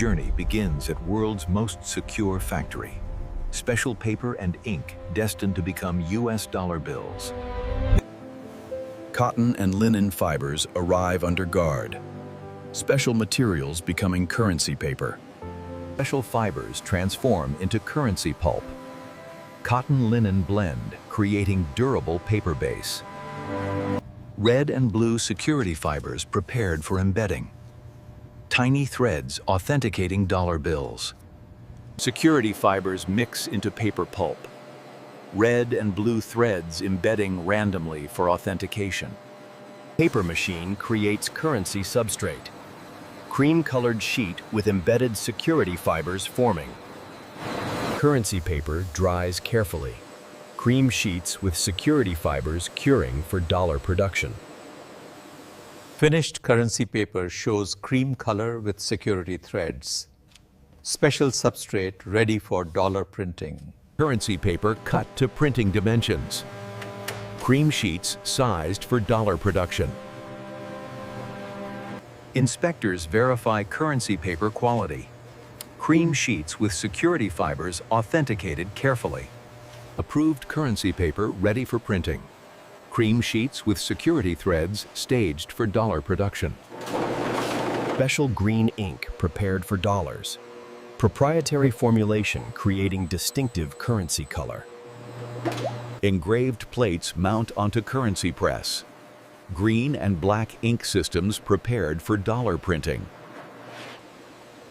Journey begins at world's most secure factory. Special paper and ink destined to become US dollar bills. Cotton and linen fibers arrive under guard. Special materials becoming currency paper. Special fibers transform into currency pulp. Cotton-linen blend, creating durable paper base. Red and blue security fibers prepared for embedding. Tiny threads authenticating dollar bills. Security fibers mix into paper pulp. Red and blue threads embedding randomly for authentication. Paper machine creates currency substrate. Cream-colored sheet with embedded security fibers forming. Currency paper dries carefully. Cream sheets with security fibers curing for dollar production. Finished currency paper shows cream color with security threads. Special substrate ready for dollar printing. Currency paper cut to printing dimensions. Cream sheets sized for dollar production. Inspectors verify currency paper quality. Cream sheets with security fibers authenticated carefully. Approved currency paper ready for printing. Cream sheets with security threads staged for dollar production. Special green ink prepared for dollars. Proprietary formulation creating distinctive currency color. Engraved plates mount onto currency press. Green and black ink systems prepared for dollar printing.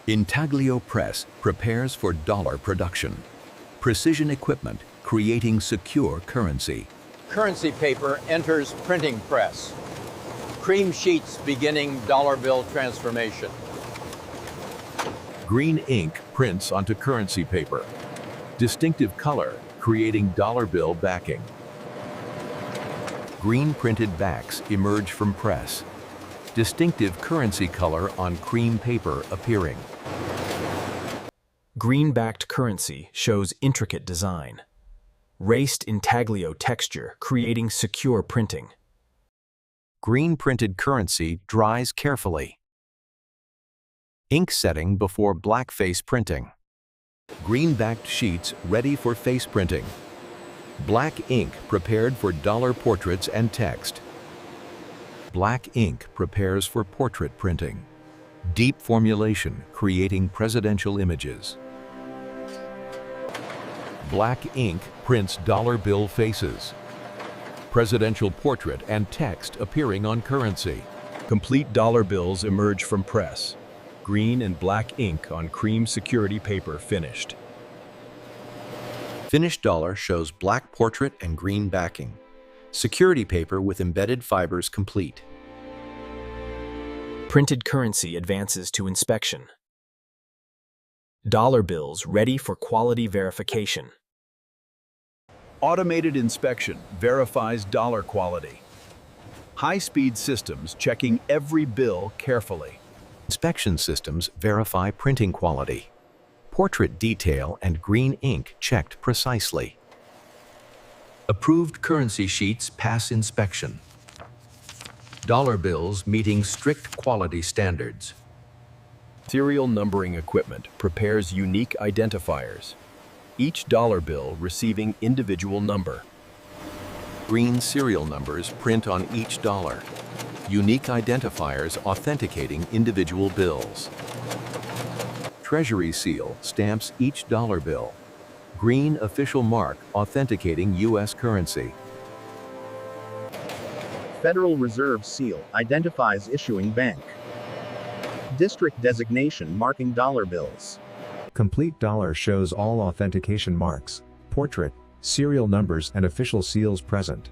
Intaglio press prepares for dollar production. Precision equipment creating secure currency. Currency paper enters printing press. Cream sheets beginning dollar bill transformation. Green ink prints onto currency paper. Distinctive color creating dollar bill backing. Green printed backs emerge from press. Distinctive currency color on cream paper appearing. Green-backed currency shows intricate design. Raced intaglio texture creating secure printing. Green printed currency dries carefully. Ink setting before black face printing. Green-backed sheets ready for face printing. Black ink prepared for dollar portraits and text. Black ink prepares for portrait printing. Deep formulation creating presidential images. Black ink prints dollar bill faces. Presidential portrait and text appearing on currency. Complete dollar bills emerge from press. Green and black ink on cream security paper finished. Finished dollar shows black portrait and green backing. Security paper with embedded fibers complete. Printed currency advances to inspection. Dollar bills ready for quality verification. Automated inspection verifies dollar quality. High-speed systems checking every bill carefully. Inspection systems verify printing quality. Portrait detail and green ink checked precisely. Approved currency sheets pass inspection. Dollar bills meeting strict quality standards. Serial numbering equipment prepares unique identifiers. Each dollar bill receiving individual number. Green serial numbers print on each dollar. Unique identifiers authenticating individual bills. Treasury seal stamps each dollar bill. Green official mark authenticating U.S. currency. Federal Reserve seal identifies issuing bank. District designation marking dollar bills. Complete dollar shows all authentication marks, portrait, serial numbers and official seals present.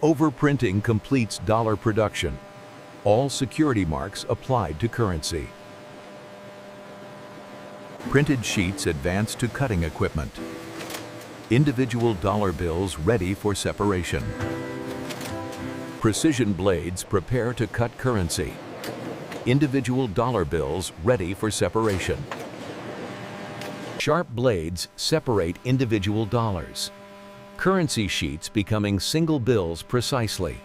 Overprinting completes dollar production. All security marks applied to currency. Printed sheets advance to cutting equipment. Individual dollar bills ready for separation. Precision blades prepare to cut currency. Individual dollar bills ready for separation. Sharp blades separate individual dollars. Currency sheets becoming single bills precisely.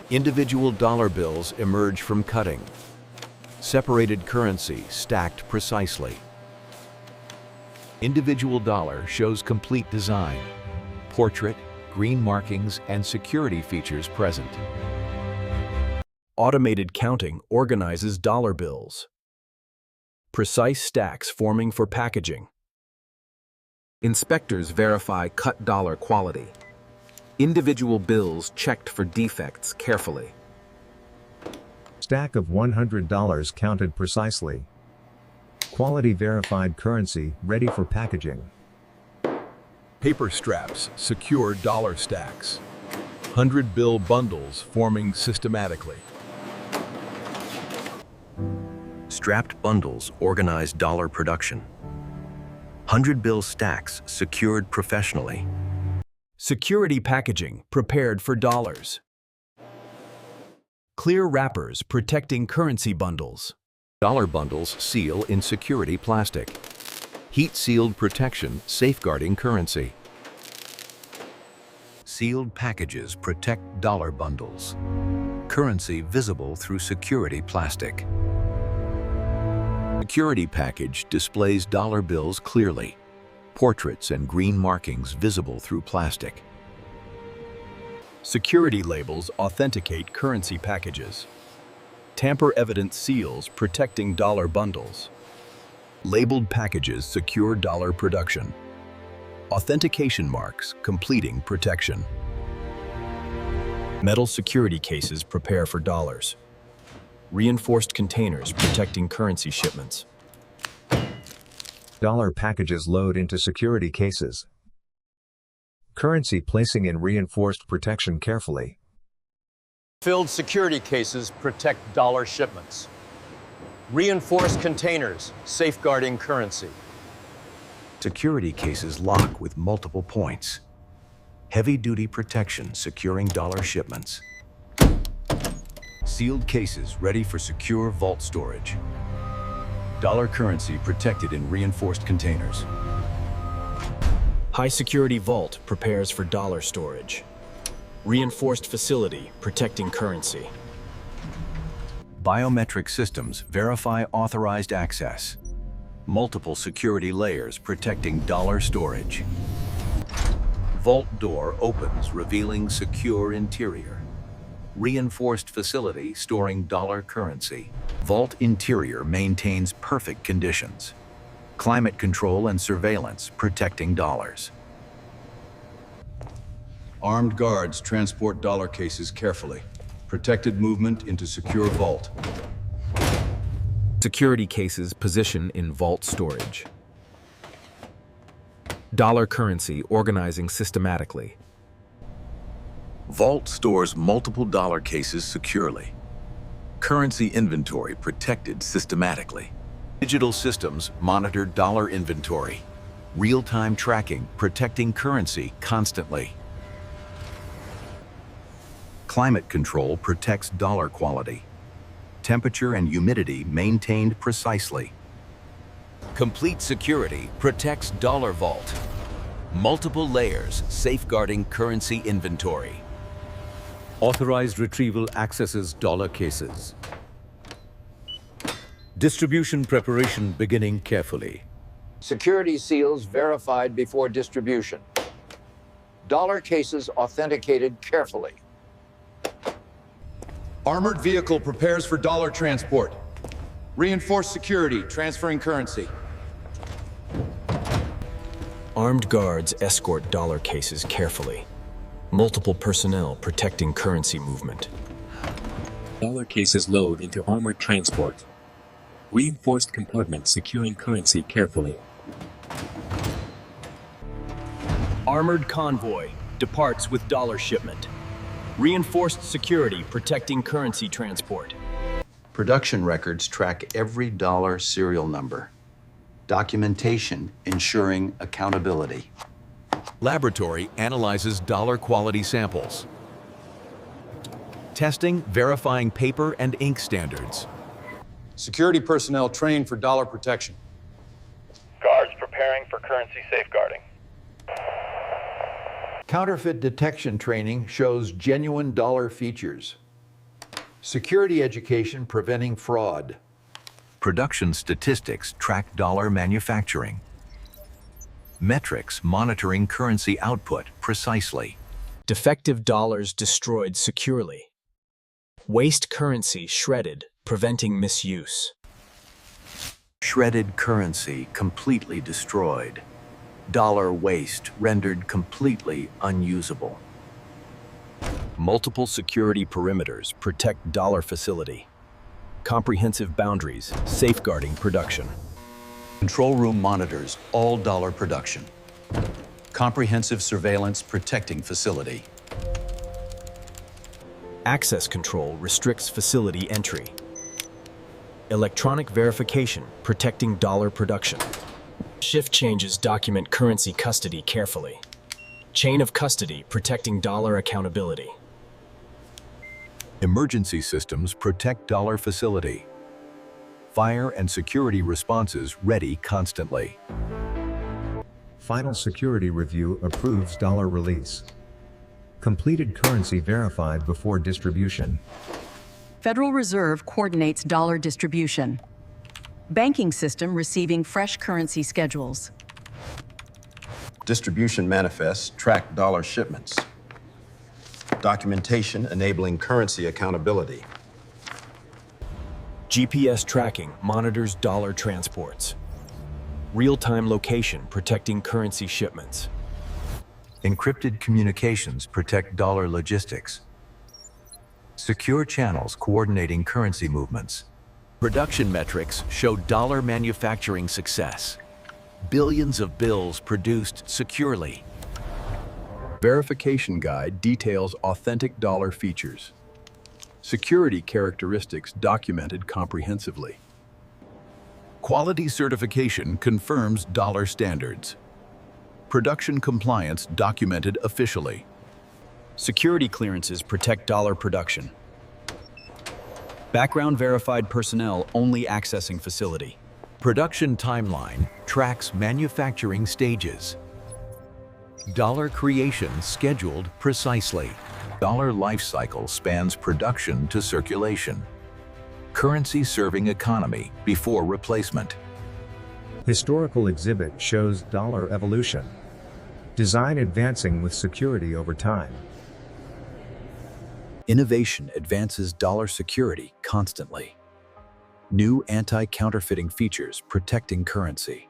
Individual dollar bills emerge from cutting. Separated currency stacked precisely. Individual dollar shows complete design. Portrait, green markings, and security features present. Automated counting organizes dollar bills. Precise stacks forming for packaging. Inspectors verify cut dollar quality. Individual bills checked for defects carefully. Stack of $100 counted precisely. Quality verified currency ready for packaging. Paper straps secure dollar stacks. 100-bill bundles forming systematically. Strapped bundles organize dollar production. 100-bill stacks secured professionally. Security packaging prepared for dollars. Clear wrappers protecting currency bundles. Dollar bundles seal in security plastic. Heat-sealed protection safeguarding currency. Sealed packages protect dollar bundles. Currency visible through security plastic. Security package displays dollar bills clearly. Portraits and green markings visible through plastic. Security labels authenticate currency packages. Tamper-evident seals protecting dollar bundles. Labeled packages secure dollar production. Authentication marks completing protection. Metal security cases prepare for dollars. Reinforced containers protecting currency shipments. Dollar packages load into security cases. Currency placing in reinforced protection carefully. Filled security cases protect dollar shipments. Reinforced containers safeguarding currency. Security cases lock with multiple points. Heavy-duty protection securing dollar shipments. Sealed cases ready for secure vault storage. Dollar currency protected in reinforced containers. High-security vault prepares for dollar storage. Reinforced facility protecting currency. Biometric systems verify authorized access. Multiple security layers protecting dollar storage. Vault door opens, revealing secure interior. Reinforced facility storing dollar currency. Vault interior maintains perfect conditions. Climate control and surveillance protecting dollars. Armed guards transport dollar cases carefully. Protected movement into secure vault. Security cases position in vault storage. Dollar currency organizing systematically. Vault stores multiple dollar cases securely. Currency inventory protected systematically. Digital systems monitor dollar inventory. Real-time tracking protecting currency constantly. Climate control protects dollar quality. Temperature and humidity maintained precisely. Complete security protects dollar vault. Multiple layers safeguarding currency inventory. Authorized retrieval accesses dollar cases. Distribution preparation beginning carefully. Security seals verified before distribution. Dollar cases authenticated carefully. Armored vehicle prepares for dollar transport. Reinforced security, transferring currency. Armed guards escort dollar cases carefully. Multiple personnel protecting currency movement. Dollar cases load into armored transport. Reinforced compartment securing currency carefully. Armored convoy departs with dollar shipment. Reinforced security protecting currency transport. Production records track every dollar serial number. Documentation ensuring accountability. Laboratory analyzes dollar quality samples. Testing, verifying paper and ink standards. Security personnel trained for dollar protection. Guards preparing for currency safeguarding. Counterfeit detection training shows genuine dollar features. Security education preventing fraud. Production statistics track dollar manufacturing. Metrics monitoring currency output precisely. Defective dollars destroyed securely. Waste currency shredded, preventing misuse. Shredded currency completely destroyed. Dollar waste rendered completely unusable. Multiple security perimeters protect dollar facility. Comprehensive boundaries safeguarding production. Control room monitors all dollar production. Comprehensive surveillance protecting facility. Access control restricts facility entry. Electronic verification protecting dollar production. Shift changes document currency custody carefully. Chain of custody protecting dollar accountability. Emergency systems protect dollar facility. Fire and security responses ready constantly. Final security review approves dollar release. Completed currency verified before distribution. Federal Reserve coordinates dollar distribution. Banking system receiving fresh currency schedules. Distribution manifests track dollar shipments. Documentation enabling currency accountability. GPS tracking monitors dollar transports. Real-time location protecting currency shipments. Encrypted communications protect dollar logistics. Secure channels coordinating currency movements. Production metrics show dollar manufacturing success. Billions of bills produced securely. Verification guide details authentic dollar features. Security characteristics documented comprehensively. Quality certification confirms dollar standards. Production compliance documented officially. Security clearances protect dollar production. Background verified personnel only accessing facility. Production timeline tracks manufacturing stages. Dollar creation scheduled precisely. Dollar life cycle spans production to circulation. Currency serving economy before replacement. Historical exhibit shows dollar evolution. Design advancing with security over time. Innovation advances dollar security constantly. New anti-counterfeiting features protecting currency.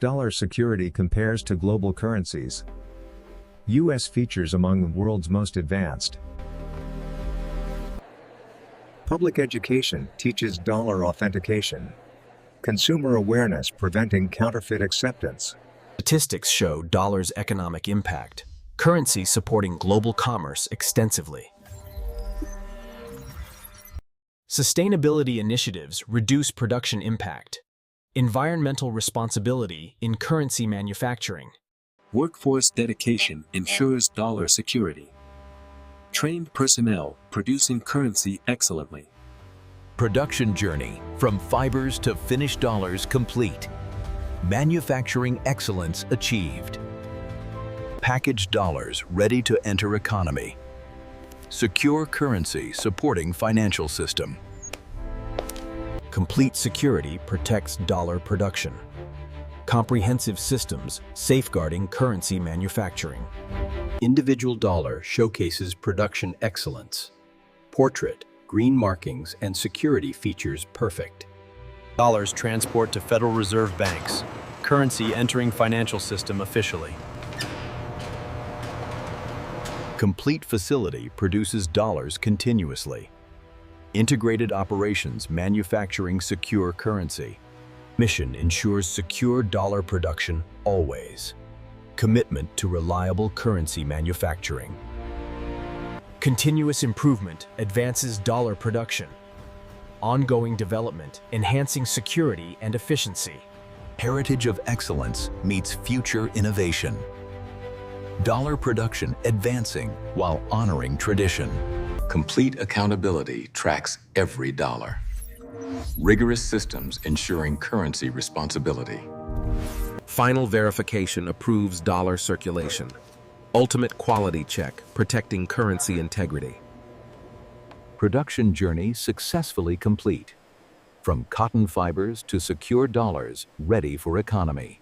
Dollar security compares to global currencies. U.S. features among the world's most advanced. Public education teaches dollar authentication. Consumer awareness preventing counterfeit acceptance. Statistics show dollar's economic impact. Currency supporting global commerce extensively. Sustainability initiatives reduce production impact. Environmental responsibility in currency manufacturing. Workforce dedication ensures dollar security. Trained personnel producing currency excellently. Production journey from fibers to finished dollars complete. Manufacturing excellence achieved. Packaged dollars ready to enter economy. Secure currency supporting financial system. Complete security protects dollar production. Comprehensive systems safeguarding currency manufacturing. Individual dollar showcases production excellence. Portrait, green markings, and security features perfect. Dollars transport to Federal Reserve banks. Currency entering financial system officially. Complete facility produces dollars continuously. Integrated operations manufacturing secure currency. Mission ensures secure dollar production always. Commitment to reliable currency manufacturing. Continuous improvement advances dollar production. Ongoing development enhancing security and efficiency. Heritage of excellence meets future innovation. Dollar production advancing while honoring tradition. Complete accountability tracks every dollar. Rigorous systems ensuring currency responsibility. Final verification approves dollar circulation. Ultimate quality check protecting currency integrity. Production journey successfully complete. From cotton fibers to secure dollars ready for economy.